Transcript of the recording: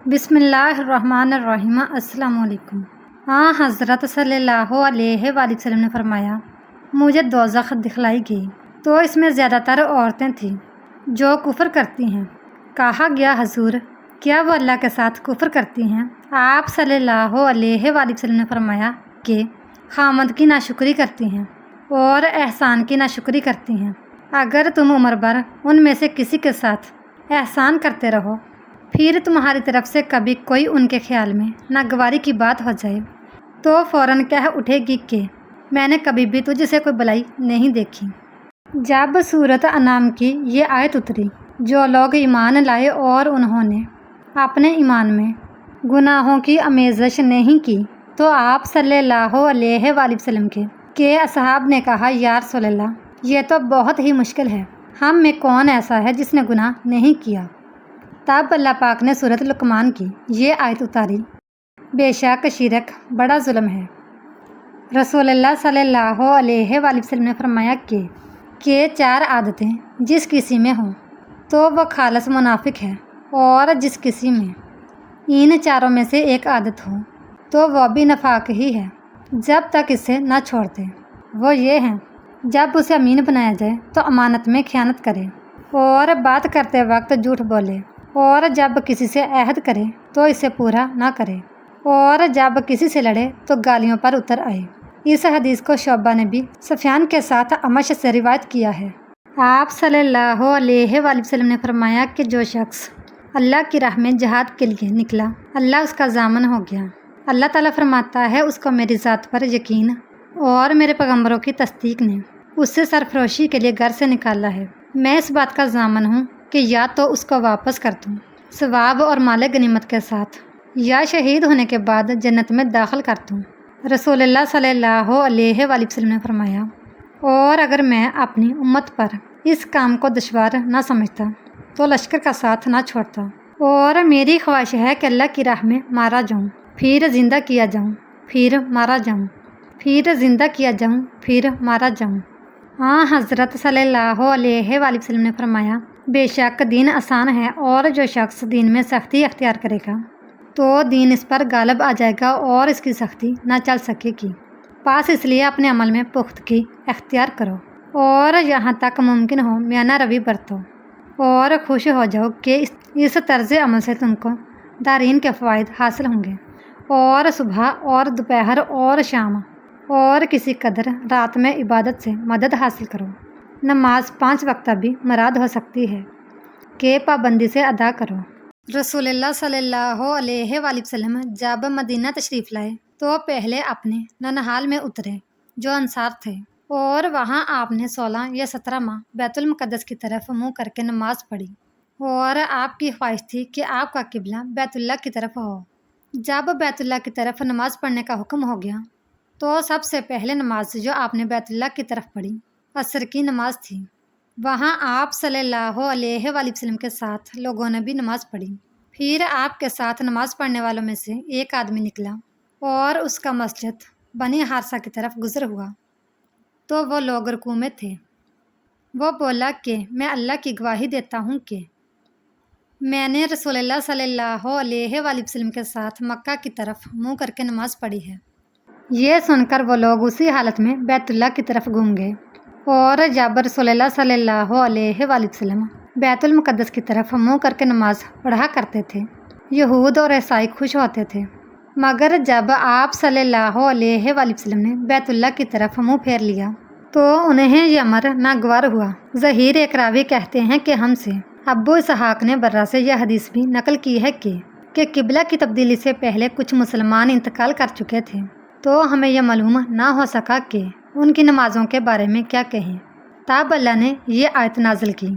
بسم اللہ الرحمن الرحیم۔ السلام علیکم۔ حضرت صلی اللہ علیہ وآلہ وسلم نے فرمایا، مجھے دوزخ دکھلائی گئی تو اس میں زیادہ تر عورتیں تھیں جو کفر کرتی ہیں۔ کہا گیا، حضور کیا وہ اللہ کے ساتھ کفر کرتی ہیں؟ آپ صلی اللہ علیہ وآلہ وسلم نے فرمایا کہ خامد کی ناشکری کرتی ہیں اور احسان کی ناشکری کرتی ہیں۔ اگر تم عمر بھر ان میں سے کسی کے ساتھ احسان کرتے رہو، پھر تمہاری طرف سے کبھی کوئی ان کے خیال میں ناگواری کی بات ہو جائے تو فوراً کہہ اٹھے گی کہ میں نے کبھی بھی تجھ سے کوئی بلائی نہیں دیکھی۔ جب سورۃ انعام کی یہ آیت اتری، جو لوگ ایمان لائے اور انہوں نے اپنے ایمان میں گناہوں کی آمیزش نہیں کی، تو آپ صلی اللہ علیہ وآلہ وسلم کے اصحاب نے کہا، یا رسول اللہ، یہ تو بہت ہی مشکل ہے، ہم میں کون ایسا ہے جس نے گناہ نہیں کیا؟ تب اللہ پاک نے سورۃ لقمان کی یہ آیت اتاری، بے شک شرک بڑا ظلم ہے۔ رسول اللہ صلی اللہ علیہ وآلہ وسلم نے فرمایا کہ 4 عادتیں جس کسی میں ہوں تو وہ خالص منافق ہے، اور جس کسی میں ان 4 میں سے ایک عادت ہو تو وہ بھی نفاق ہی ہے جب تک اسے نہ چھوڑ دے۔ وہ یہ ہیں، جب اسے امین بنایا جائے تو امانت میں خیانت کرے، اور بات کرتے وقت جھوٹ بولے، اور جب کسی سے عہد کرے تو اسے پورا نہ کرے، اور جب کسی سے لڑے تو گالیوں پر اتر آئے۔ اس حدیث کو شعبہ نے بھی سفیان کے ساتھ امش سے روایت کیا ہے۔ آپ صلی اللہ علیہ وآلہ وسلم نے فرمایا کہ جو شخص اللہ کی راہ میں جہاد کے لیے نکلا، اللہ اس کا ضامن ہو گیا۔ اللہ تعالیٰ فرماتا ہے، اس کو میری ذات پر یقین اور میرے پیغمبروں کی تصدیق نے اس سے سرفروشی کے لیے گھر سے نکالا ہے۔ میں اس بات کا ضامن ہوں کہ یا تو اس کو واپس کر دوں ثواب اور مال غنیمت کے ساتھ، یا شہید ہونے کے بعد جنت میں داخل کر دوں۔ رسول اللہ صلی اللہ علیہ وآلہ وسلم نے فرمایا، اور اگر میں اپنی امت پر اس کام کو دشوار نہ سمجھتا تو لشکر کا ساتھ نہ چھوڑتا، اور میری خواہش ہے کہ اللہ کی راہ میں مارا جاؤں، پھر زندہ کیا جاؤں، پھر مارا جاؤں، پھر زندہ کیا جاؤں، پھر مارا جاؤں۔ حضرت صلی اللہ علیہ وآلہ وسلم نے فرمایا، بے شک دین آسان ہے، اور جو شخص دین میں سختی اختیار کرے گا تو دین اس پر غالب آ جائے گا اور اس کی سختی نہ چل سکے گی۔ پس اس لیے اپنے عمل میں پختگی اختیار کرو، اور یہاں تک ممکن ہو میانہ روی برتو، اور خوش ہو جاؤ کہ اس طرز عمل سے تم کو دارین کے فوائد حاصل ہوں گے، اور صبح اور دوپہر اور شام اور کسی قدر رات میں عبادت سے مدد حاصل کرو۔ نماز 5 وقتہ بھی مراد ہو سکتی ہے کہ پابندی سے ادا کرو۔ رسول اللہ صلی اللہ علیہ وآلہ وسلم جب مدینہ تشریف لائے تو پہلے اپنے ننہال میں اترے جو انصار تھے، اور وہاں آپ نے 16 یا 17 ماہ بیت المقدس کی طرف منہ کر کے نماز پڑھی، اور آپ کی خواہش تھی کہ آپ کا قبلہ بیت اللہ کی طرف ہو۔ جب بیت اللہ کی طرف نماز پڑھنے کا حکم ہو گیا تو سب سے پہلے نماز جو آپ نے بیت اللہ کی طرف پڑھی عصر کی نماز تھی۔ وہاں آپ صلی اللہ علیہ وآلہ وسلم کے ساتھ لوگوں نے بھی نماز پڑھی۔ پھر آپ کے ساتھ نماز پڑھنے والوں میں سے ایک آدمی نکلا اور اس کا مسجد بنی حارثہ کی طرف گزر ہوا تو وہ لوگ رکوع میں تھے۔ وہ بولا کہ میں اللہ کی گواہی دیتا ہوں کہ میں نے رسول اللہ صلی اللہ علیہ وآلہ وسلم کے ساتھ مکہ کی طرف منہ کر کے نماز پڑھی ہے۔ یہ سن کر وہ لوگ اسی حالت میں بیت اللہ کی طرف گھوم گئے، اور جب رسول اللہ صلی اللہ علیہ وآلہ وسلم بیت المقدس کی طرف منہ کر کے نماز پڑھا کرتے تھے، یہود اور عیسائی خوش ہوتے تھے، مگر جب آپ صلی اللہ علیہ وآلہ وسلم نے بیت اللہ کی طرف منہ پھیر لیا تو انہیں یہ امر ناگوار ہوا۔ ظہیر ایک راوی کہتے ہیں کہ ہم سے ابو اسحاق نے برہ سے یہ حدیث بھی نقل کی ہے کہ قبلہ کی تبدیلی سے پہلے کچھ مسلمان انتقال کر چکے تھے، تو ہمیں یہ معلوم نہ ہو سکا کہ ان کی نمازوں کے بارے میں کیا کہیں۔ تب اللہ نے یہ آیت نازل کی۔